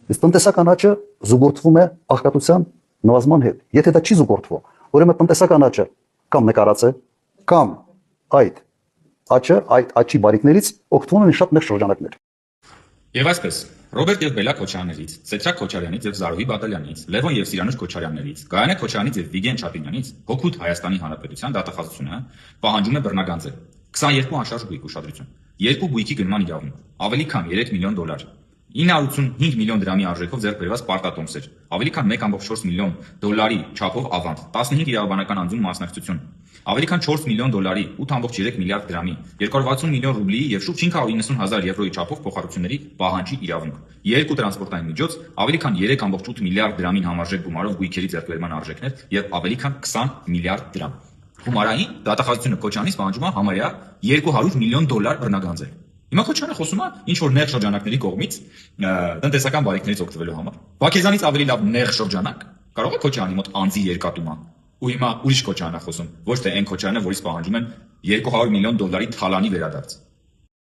Իսկ տնտեսական աճը զուգորդվում է աղքատության նվազման հետ։ Եթե դա չի զուգորդվում, ուրեմն տնտեսական աճը կամ նկարած է, կամ այդ աճը, այդ աճի բարիքներից օգտվում են շատ մեծ շրջանակներ։ Եվ այսպես, Ռոբերտ եւ Բելա Քոչարյաններից, Սեթրակ Քոչարյանից եւ Զարուհի Բադալյանից, Լևոն եւ Սիրանուշ Քոչարյաններից, Գայանե Քոչարյանից եւ Վիգեն Չապինյանից հօգուտ Հայաստանի Հանրապետության դատախազությունը պահանջում է բռնագանձել 22 անշարժ գույք ուշադրություն, 2 գույքի գնման իրավունք, ավելի քան 3 միլիոն դոլար, 985 միլիոն դրամի արժեքով ձեռք բերված պարտատոմսեր, ավելի քան 1.4 միլիոն դոլարի չափով ավանդ, 15 իրավաբանական անձում մասնակցություն, ավելի քան 4 միլիոն դոլարի 8.3 միլիարդ դրամի, 260 միլիոն ռուբլի եւ շուրջ 590,000 եվրոյի չափով փոխհարությունների պահանջի իրավունք, 2 տրանսպորտային միջոց, ավելի քան 3.8 միլիարդ դրամին համարժեք գումարով գույքերի ձեռքբերման արժեքներ եւ ավելի քան 20 միլիարդ դրամ։ Գումարային դատախազությունը Քոչանից պահանջում է համարյա 200 միլիոն դոլար բռնագանձել։ Հիմա Քոչյանը խոսում է ինչ որ նեղ շրջանակների կողմից տնտեսական բարիքներից օգտվելու համար։ Բաքեզանից ավելի լավ նեղ շրջանակ կարող է Քոչյանի մոտ անձի երկատումը։ Ու հիմա ուրիշ Քոչյան է խոսում, ոչ թե այն Քոչյանը, որից պահանջում են 200 միլիոն դոլարի թալանի վերադարձ։